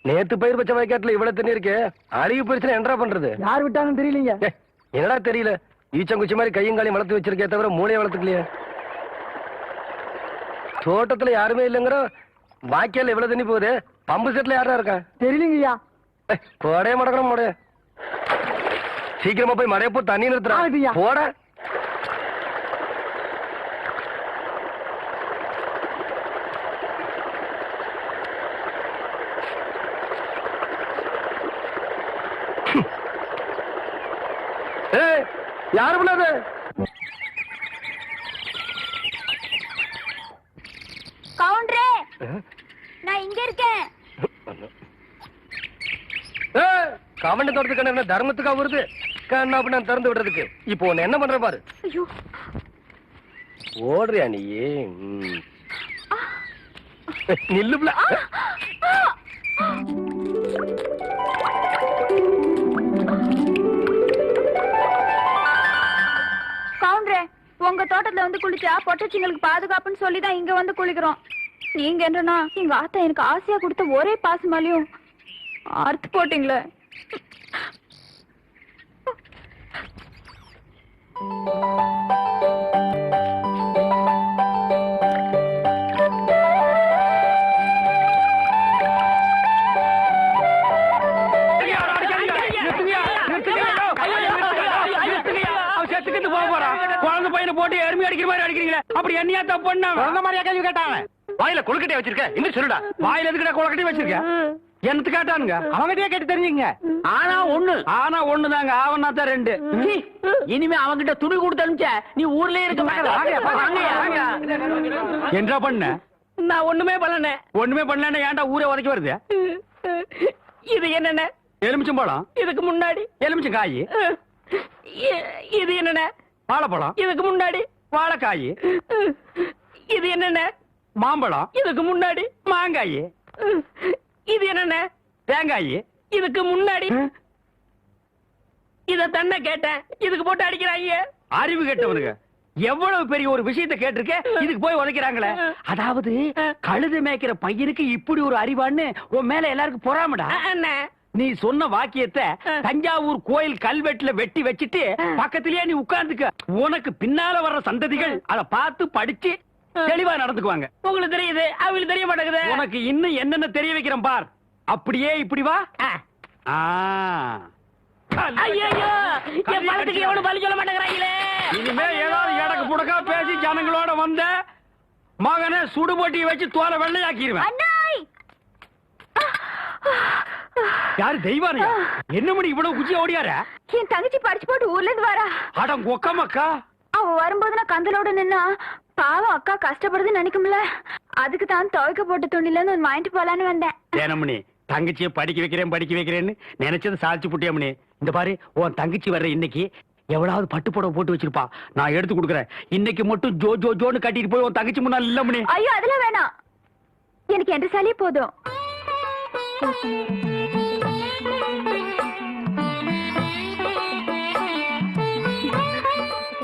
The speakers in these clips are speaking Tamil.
நேத்து பயிர் வச்ச வயக்காட்டுல இவ்வளவு தண்ணி இருக்கு. அழுகி போயிருச்சுன்னா என்னடா பண்றது? யார் விட்டாங்கன்னு தெரியலீங்க. என்னடா தெரியல, ஈச்சங்குச்சி மாதிரி கையும் காலையும் வளர்த்து வச்சிருக்கே தவிர மூளையை வளர்த்துக்கலையே. தோட்டத்துல யாருமே இல்லைங்கிற வாய்க்கால எவ்வளவு தண்ணி போகுது. பம்பு செட்ல யாரா இருக்கா? தெரியலீங்கய்யா. போடே மடக்கணும் மோட. சீக்கிரமா போய் மடைய போ, தண்ணி நிறுத்துறா போட. யாரு பண்ணாது? கவுண்டரே, நான் இங்க இருக்கேன். கவண்ட தோட்டத்துக்கு என்ன தர்மத்துக்கா வருது? கண்ணா அப்ப நான் திறந்து விடுறதுக்கு. இப்போ உன்னை என்ன பண்ற பாரு. ஐயோ, ஓடுறியா நீ? நில்லுப்ல. கவுண்டரே, உங்க தோட்டத்துல வந்து குளிச்சா பொட்டச்சிங்களுக்கு பாதுகாப்புன்னு சொல்லிதான் இங்க வந்து குளிக்கிறோம். நீங்க என்னன்னா எங்க ஆத்தா எனக்கு ஆசையா கொடுத்த ஒரே பாசமாலையும் அறுத்து போட்டீங்களே. குழந்தை பையனை போட்டு எருமை அடிக்கிற மாதிரி அடிக்கிறீங்களே, அப்படி என்னையா தப்பு பண்ண? குழந்தை மாதிரியா கேள்வி கேட்டாங்க? வாயில கொழுக்கட்டையை வச்சிருக்க, இன்னும் சொல்லுடா. வாயில எதுக்கிட்ட கொழுக்கட்டையை வச்சிருக்க? என்னத்து கேட்டானுங்க? அவங்ககிட்டயே கேட்டு தெரிஞ்சுங்க. ஆனா ஒண்ணுதாங்க, ஆவனா தான் ரெண்டு. இனிமே அவங்கிட்ட துணி கொடுத்து அனுப்பிச்ச நீ ஊர்லயே இருக்க என்ன பண்ண? நான் ஒண்ணுமே பண்ணல. ஒண்ணுமே பண்ணல, ஏன்டா ஊரே உதைக்க வருது? இது என்னென்ன? எலுமிச்சம்பழம். இதுக்கு முன்னாடி எலுமிச்சம் காய். இது என்னென்ன? வாழைப்பழம். இதுக்கு முன்னாடி வாழைக்காய். இது என்னென்ன? மாம்பழம். இதுக்கு முன்னாடி மாங்காய். இது என்னென்ன? தேங்காய். இதுக்கு முன்னாடி இத தன்ன கேட்டேன், இதுக்கு போட்டு அடிக்கிறாங்க. அறிவு கெட்டவனுங்க, எவ்வளவு பெரிய ஒரு விஷயத்தை கேட்டிருக்க, இதுக்கு போய் உதைக்கிறாங்களே. அதாவது கழுது மேய்க்கிற பையனுக்கு இப்படி ஒரு அறிவான்னு உன் மேல எல்லாருக்கும் பொறாமடா. நீ சொன்ன வாக்கியத்தை தஞ்சாவூர் கோயில் கல்வெட்டுல வெட்டி வச்சிட்டு பக்கத்திலேயே நீ உட்கார்ந்துக்க. உனக்கு பின்னால வர்ற சந்ததிகள் அதை பார்த்து படிச்சு தெளிவா நடந்துக்குவாங்க. உங்களுக்கு தெரியுது, அவங்களுக்கு தெரிய மாட்டேங்குது. உனக்கு இன்னும் என்னென்ன தெரிய வைக்கிறேன் பார். அப்படியே இப்படி வா. ஐயோ, என் பழத்துக்கு எவ்வளவு பலி சொல்ல மாட்டேங்கிறாங்களே. இனிமே ஏதாவது எடக்கு புடக்கா பேசி ஜனங்களோட வந்த மகனை சுடுபொட்டியை வச்சு தோலை வெள்ளையாக்கிடுவேன். யாரு தெய்வானையா? என்ன மணி இவ்வளவு குச்சி ஓடியார? என் தங்கச்சி படிச்சு போட்டு ஊர்ல இருந்து வரா. அடம் கொக்கமக்கா. அவ வரும்போது நான் கந்தலோட நின்னா பாவம் அக்கா கஷ்டப்படுதுன்னு நினைக்கும்ல, அதுக்கு தான் துவைக்க போட்ட துணில இருந்து ஒன்னு வாங்கிட்டு போலான்னு வந்தேன். ஏனமணி, தங்கச்சியை படிக்க வைக்கிறேன்னு நினைச்சது சாதிச்சு புட்டியாமணி. இந்த பாரு, உன் தங்கச்சி வர்ற இன்னைக்கு எவ்வளவு பட்டு புடவை போட்டு வச்சிருப்பா, நான் எடுத்து கொடுக்குறேன். இன்னைக்கு மட்டும் ஜோ ஜோ ஜோன்னு கட்டிட்டு போய் உன் தங்கச்சி முன்னாள் இல்லமணி. ஐயோ, அதெல்லாம் வேணாம், எனக்கு என்ற சாலியே போதும்.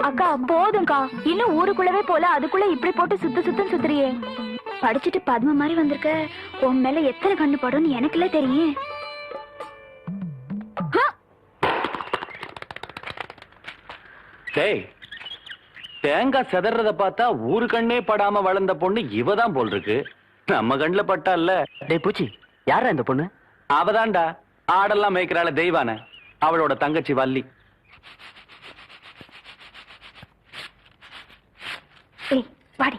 அக்கா போதும்க்கா, இன்னும் ஊருக்குள்ளவே போல அதுக்குள்ள இப்படி போட்டு சுத்தம் சுத்துறியே. படிச்சுட்டு பத்ம மாதிரி வந்திருக்க, உன் மேல எத்தனை கண்ணு படும் எனக்குல தெரியும். தேங்காய் செதறத பார்த்தா ஊரு கண்ணே படாம வளர்ந்த பொண்ணு இவதான் போல் இருக்கு. நம்ம கண்ணுல பட்டா இல்ல. டேய் பூச்சி, யாரா இந்த பொண்ணு? அவதான்டா ஆடெல்லாம் மேய்க்கிறாள தெய்வான, அவளோட தங்கச்சி வள்ளி. ஏய் வாடி.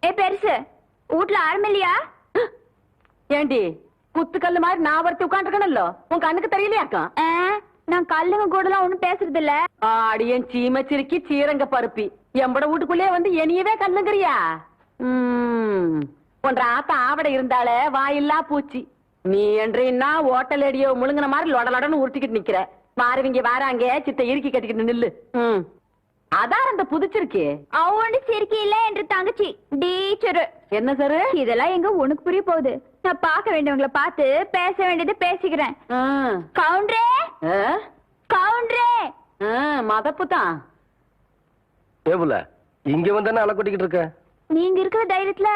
ஏ பெருசு, வீட்டுல ஆரம்பில்லையா? ஏண்டி குத்துக்கல்லு மாதிரி நான் ஒருத்தி உட்காந்துருக்கணும்ல, உன் கண்ணுக்கு தெரியலையாக்கா? நான் கல்லுங்க கூட எல்லாம் ஒண்ணும் பேசுறது இல்ல. ஆடியன் சீமச்சிருக்கி சீரங்க பருப்பி எம்பட வீட்டுக்குள்ளே வந்து என்னையவே கல்லுங்கிறியா? ஒன்ற ஆத்த ஆவட இருந்தாலே வாயில்லா பூச்சி. நீ என்றா ஓட்டல் அடியோ முழுங்கின மாதிரி லொடலொடன்னு உருட்டிக்கிட்டு நிக்கிற. மாறுவீங்க வாராங்க, சித்த இறுக்கி கட்டிக்கிட்டு நில்லு. அதான் அந்த புதுச்சிருக்கே அவனு சிரிக்கி இல்ல என்று தங்கச்சி டீச்சரு. என்ன சாரு இதெல்லாம் எங்க உனக்கு புரிய போகுது? நான் பார்க்க வேண்டியவங்களை பார்த்து பேச வேண்டியது பேசிக்கிறேன். கவுண்டரே, கவுண்டரே. மதப்பு தான். ஏபுல, இங்க வந்தானே அலை கொட்டிக்கிட்டு இருக்க. நீங்க இருக்கிற தைரியத்துல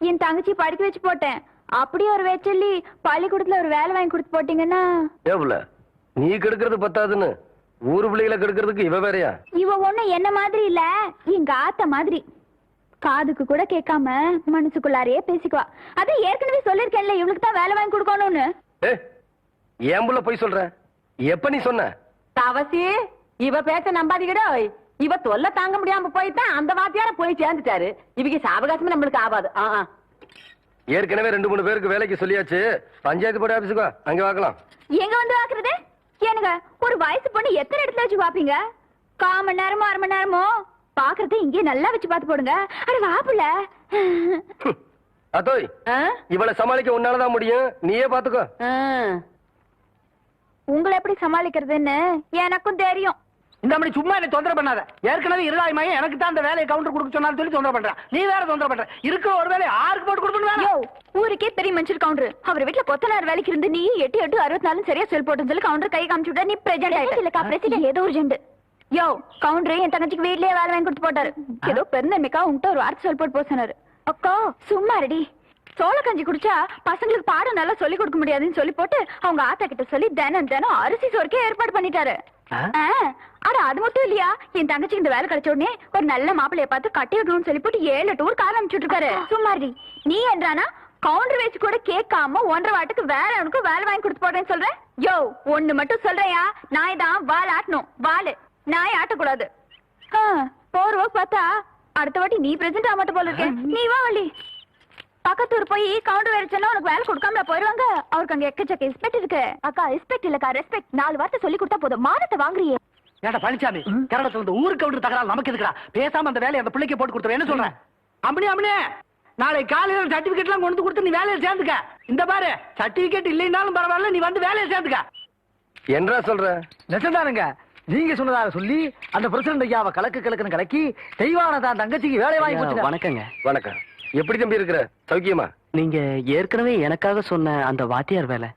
என் தங்கச்சி படிக்க வச்சு போட்டேன். அப்படியே ஒரு வேச்சல்லி பள்ளிக்கூடத்துல ஒரு வேலை வாங்கி கொடுத்து போட்டீங்கன்னா. ஏவுல நீ கெடுக்கிறது பத்தாதுன்னு ஊரு பிள்ளைகளை கெடுக்கிறதுக்கு இவ வேறையா? இவ ஒண்ணு என்ன மாதிரி இல்ல, எங்க ஆத்த மாதிரி. காதுக்கு கூட கேட்காம மனசுக்குள்ளாரையே பேசிக்குவா. அதான் ஏற்கனவே சொல்லிருக்கேன்ல இவளுக்கு தான் வேலை வாங்கி கொடுக்கணும்னு. ஏன் புள்ள போய் சொல்ற? எப்ப நீ சொன்ன? தவசி இவ பேச்ச நம்பாதீங்கடோ. இவ தொல்லை தாங்க முடியாம போய்தான் அந்த வாத்தியார போய் சேர்ந்துட்டாரு. இவங்க சாவகாசமே நம்மளுக்கு ஆகாது. ஏற்கனவே 2-3 பேருக்கு வேலைக்கு சொல்லியாச்சு. பஞ்சாயத்து போர்டு ஆபீஸுக்கு வா, அங்க பார்க்கலாம். எங்க வந்து பாக்குறது? ஏனுங்க ஒரு வயசு பொண்ணு எத்தனை இடத்துல வச்சு பாப்பீங்க? 1/4 மணி நேரமோ 1/2 மணி நேரமோ பாக்குறத இங்கே நல்லா வச்சு பாத்து போடுங்க. அட வாப்புல. அதோய் இவளை சமாளிக்க உன்னாலதான் முடியும், நீயே பாத்துக்கோ. உங்களை எப்படி சமாளிக்கிறதுன்னு எனக்கும் தெரியும். இந்த மாதிரி சும்மா என்ன தொந்தரவு பண்ணாத. ஏற்கனவே இருளாய்மாயே எனக்கு தான் அந்த வேலையை கவுண்டர் கொடுக்க சொன்னாலும் சொல்லி தொந்தரவு பண்றேன். நீ வேற தொந்தரவு பண்ற. இருக்கிற ஒரு வேலையை ஆருக்கு போட்டு கொடுக்கணும்? ஊருக்கே பெரிய மனுஷர் கவுண்டர். அவர் வீட்டுல கொத்தனார் வேலைக்கு இருந்து நீ 8 64 சரியா சொல் போட்டுன்னு சொல்லி கவுண்டர் கை காமிச்சு விட்டா நீ பிரசிடென்ட் இல்லக்கா. பிரசிடென்ட் ஏதோ ஒரு ஜெண்டு. யோ கவுண்டர் என் தங்கச்சிக்கு வீட்லயே வேலை வாங்கி கொடுத்து போட்டாரு. ஏதோ பெருந்தன்மைக்கா உங்ககிட்ட ஒரு வார்த்தை சொல் போட்டு போனாரு. அக்கா சும்மா ரெடி. சோள கஞ்சி குடிச்சா பசங்களுக்கு பாடம் நல்லா சொல்லி கொடுக்க முடியாதுன்னு சொல்லி போட்டு அவங்க ஆத்தா கிட்ட சொல்லி தினம் அரிசி சோறுக்கே ஏற்பாடு பண்ணிட்டாரு. ஆனா அது மட்டும் இல்லையா, என் தங்கச்சிக்கு இந்த வேலை கிடைச்ச உடனே ஒரு நல்ல மாப்பிள்ளைய பார்த்து கட்டி விடணும்னு சொல்லி போட்டு 7 டூர் கால அனுப்பிச்சுட்டு இருக்காரு. சும்மாடி நீ என்றானா கவுண்டர் வச்சு கூட கேட்காம 1.5 வாட்டுக்கு வேற அவனுக்கு வேலை வாங்கி கொடுத்து போடுறேன்னு சொல்றேன். யோ ஒண்ணு மட்டும் சொல்றையா, நாய் தான் வால் ஆட்டணும். வாலு நாய் ஆட்டக்கூடாது. போர்வ பார்த்தா அடுத்த வாட்டி நீ பிரசன்ட் ஆக மாட்ட போல இருக்கேன். நீ வா வள்ளி. பக்கத்தூர் போய் கவுண்டர் வேற சொன்னா உனக்கு வேலை கொடுக்காம போயிருவாங்க. அவருக்கு அங்க எக்கச்சக்க ரெஸ்பெக்ட் இருக்கு. அக்கா ரெஸ்பெக்ட் இல்லக்கா ரெஸ்பெக்ட். 4 வார்த்தை சொல்லி கொடுத்தா போதும், மானத்தை வாங்குறியே. ஏடா பழனிசாமி, கரடத்துல இருந்து ஊருக்கு கவுண்டர் தகராறு நமக்கு இருக்குடா. பேசாம அந்த வேலையை அந்த பிள்ளைக்கு போட்டு கொடுத்துரு. என்ன சொல்றேன்? அம்மனே நாளை காலையில சர்டிபிகேட் எல்லாம் கொண்டு கொடுத்து நீ வேலையை சேர்ந்துக்க. இந்த பாரு சர்டிபிகேட் இல்லைன்னாலும் பரவாயில்ல, நீ வந்து வேலையை சேர்ந்துக்க. என்ன சொல்ற? நெசந்தானுங்க, நீங்க சொன்னதாக சொல்லி அந்த பிரசிடண்ட் ஐயாவை கலக்குன்னு கலக்கி தெய்வான தான் தங்கச்சிக்கு வேலை வாங்கி கொடுத்து. வணக்கங்க. வணக்கம். எப்படி தம்பி இருக்கிற? சௌக்கியமா? நீங்க ஏற்கனவே எனக்காக சொன்ன அந்த வாத்தியார் வேலை.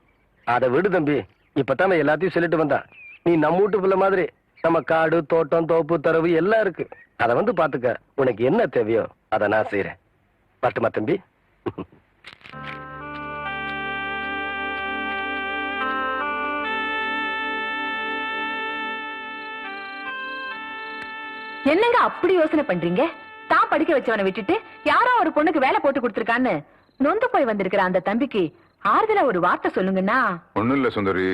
அதை விடு தம்பி, இப்பதான் எல்லாத்தையும் சொல்லிட்டு வந்தா. நீ நம்ம வீட்டு பிள்ளை மாதிரி நம்ம காடு தோட்டம் தோப்பு தரவு எல்லாம் இருக்கு. அதை வந்து பாத்துக்க. உனக்கு என்ன தேவையோ அதை நான் செய்யறேன். பட்டுமா தம்பி? என்னங்க அப்படி யோசனை பண்றீங்க? தான் படிக்க வச்சவனை விட்டுட்டு யாரோ ஒரு பொண்ணுக்கு வேலை போட்டு கொடுத்துருக்கான்னு நொந்து போய் வந்திருக்கிற அந்த தம்பிக்கு ஆறுதலா ஒரு வார்த்தை சொல்லுங்கன்னா. ஒண்ணும் இல்ல சுந்தரி,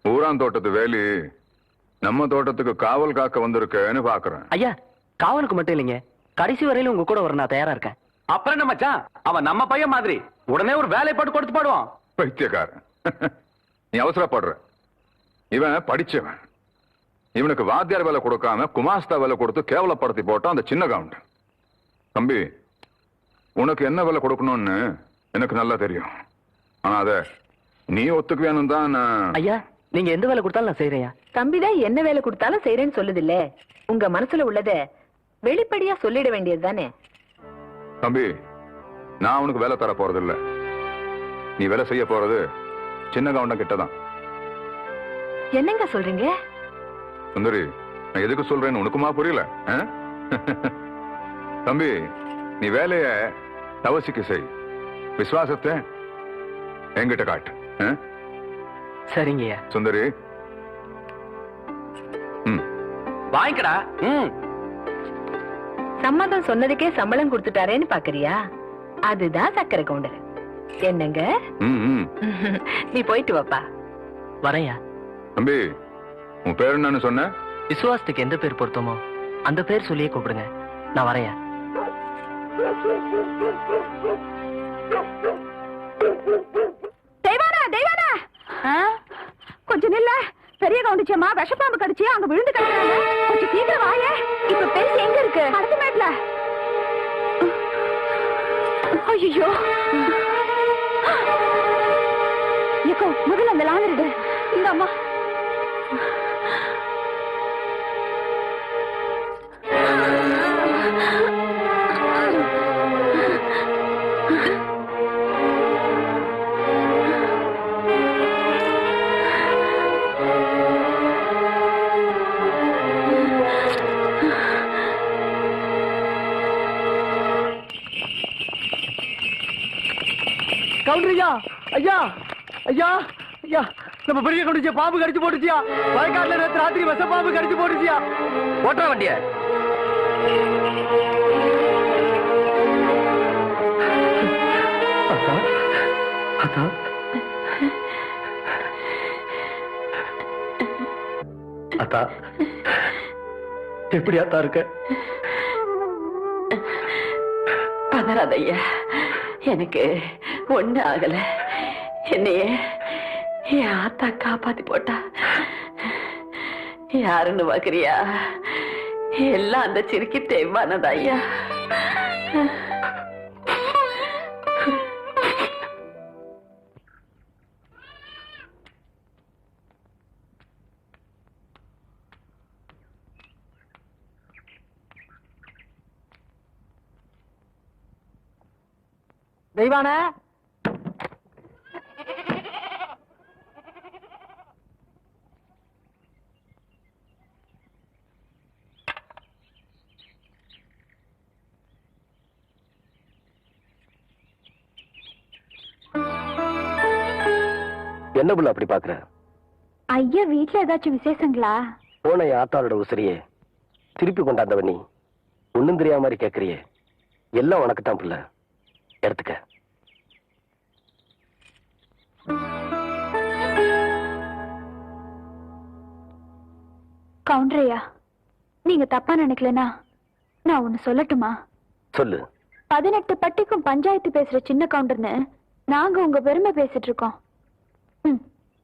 ஊரான் தோட்டத்து வேலி நம்ம தோட்டத்துக்கு காவல் காக்க வந்திருக்கேன்னு பாக்குறேன். ஐயா காவலுக்கு மட்டும் இல்லைங்க, கடைசி வரையில உங்க கூட வர நான் தயாரா இருக்கேன். அப்புறம் என்ன மச்சான், அவன் நம்ம பையன் மாதிரி உடனே ஒரு வேலை போட்டு கொடுத்து பாடுவான். பைத்தியக்காரன். நீ அவசரப்படுற. இவன் படிச்சவன். இவனுக்கு வாத்தியார் வேலை கொடுக்காம குமாஸ்தா வேலை கொடுத்து கேவலப்படுத்தி போட்டான் அந்த சின்ன கவுண்டர். தம்பி, உனக்கு என்ன வேலை கொடுக்கணும்னு எனக்கு நல்லா தெரியும். ஆனா அத நீ ஒத்துக்குவேன்னு தான். ஐயா நீங்க எந்த வேலை கொடுத்தாலும் நான் செய்யறேன். தம்பிதான் என்ன வேலை கொடுத்தாலும் செய்யறேன்னு சொல்லுது இல்ல. உங்க மனசுல உள்ளத வெளிப்படையா சொல்லிட வேண்டியது தானே. தம்பி, நான் உனக்கு வேலை தர போறது இல்ல. நீ வேலை செய்ய போறது சின்ன கவுண்டன் கிட்டதான். என்னங்க சொல்றீங்க? சுந்தரி, நான் எதுக்கு சொல்றேன்னு உனக்குமா புரியல? தம்பி, நீ வேலைய தவசிக்கு செய். விசுவாசத்தை என்கிட்ட காட்டு. சரிங்கய்யா. சுந்தரி, வாங்கிக்கடா. சம்மதம் சொன்னதுக்கே சம்பளம் கொடுத்துட்டாரேன்னு பாக்குறியா? அதுதான் சக்கரை கவுண்டர். என்னங்க? நீ போயிட்டு வாப்பா. வரையா. தம்பி, உன் பேர் என்னன்னு சொன்ன? விசுவாசத்துக்கு எந்த பேர் பொருத்தமோ அந்த பேர் சொல்லியே கூப்பிடுங்க. நான் வரையா. தெய்வானா கொஞ்சம் நில்ல. பெரிய கவுண்டிச்சம்மா விஷப்பாம்பு கடிச்சு அங்க விழுந்து கிடக்குறாங்க. கொஞ்சம் சீக்கிரம் வாயே. இப்ப பெருசு எங்க இருக்கு? அடுத்த மேட்ல. ஐயோ ஏக்கோ, முதல்ல அந்த லாந்தரிடு. இந்த அம்மா கவுண்டரியா ஐயா ஐயா ஐயா நம்ம பெரிய கவுண்டரியா பாம்பு கடிச்சு போட்டுச்சியா வயக்காட்டுல நேற்று ராத்திரி விஷ பாம்பு கடிச்சு போட்டுச்சியா ஓட்டுற வண்டிய அத்தா எப்படி அத்தா இருக்க பதறாத ஐயா, எனக்கு ஒண்ணு ஆகல. என்னைய என் ஆத்தா காப்பாத்தி போட்டா. யாருன்னு பாக்குறியா? எல்லாம் அந்த சிரிக்கி தேவானதா ஐயா. தெய்வான என்ன புள்ள அப்படி பாக்குற? ஐயா வீட்டுல ஏதாச்சும் விசேஷங்களா? போன ஆத்தாளோட உசிரியே திருப்பி கொண்டாந்தவ நீ ஒண்ணும் தெரியாம மாதிரி கேக்குறியே. எல்லாம் உனக்கு தான் புள்ள, எடுத்துக்க. கவுண்டரையா, நீங்க தப்பா நினைக்கலனா நான் ஒண்ணு சொல்லட்டுமா? சொல்லு. 18 பட்டிக்கும் பஞ்சாயத்து பேசுற சின்ன கவுண்டர்னு நாங்க உங்க பெருமை பேசிட்டு இருக்கோம்.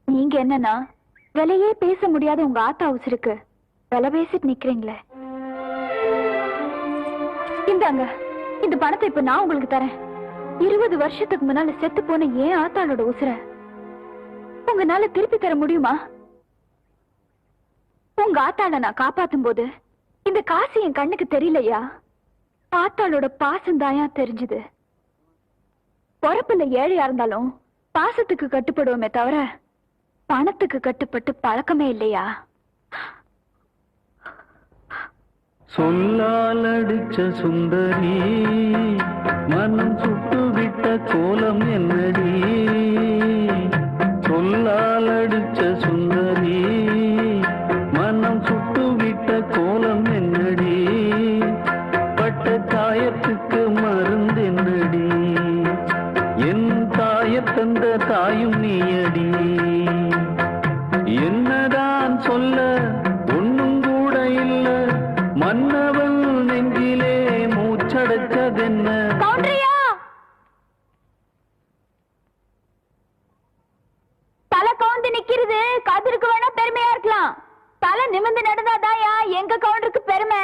நீங்க என்னன்னா விலையே பேச முடியாத உங்க ஆத்தா உசுருக்கு விலை பேசிட்டு நிக்கிறீங்களே. இந்தாங்க, இந்த பணத்தை இப்ப நான் உங்களுக்கு தரேன். 20 வருஷத்துக்கு முன்னால செத்து போன ஏன் ஆத்தாளோட உசுர உங்களால திருப்பி தர முடியுமா? உங்க ஆத்தாள நான் காப்பாத்தும் போது இந்த காசு என் கண்ணுக்கு தெரியலையா? ஆத்தாளோட பாசம் தாயா தெரிஞ்சது. பொறப்புல ஏழையா இருந்தாலும் பாசத்துக்கு கட்டுப்படுவோமே தவிர பணத்துக்கு கட்டுப்பட்டு பழக்கமே இல்லையா? சொல்லால் அடிச்ச சுந்தரி மனம் சுட்டு விட்ட கோலம் என்னடி? சொல்லால் அடிச்ச சுந்தரி மனம் சுட்டு விட்ட கோலம் என்னடி? பட்ட காயத்துக்கு மருந்து என்னடி? என் தாய தந்த தாயும் நீயடி. என்னதான் சொல்ல ஒண்ணும் கூட இல்ல, மன்னவன் நெஞ்சிலே மூச்சடைச்சதென்ன? தலை கவுந்து நிக்கிறது கதிருக்கு வேணா பெருமையா இருக்கலாம். தலை நிமிர்ந்து நடந்தாதாயா எங்க கவுண்டருக்கு பெருமை.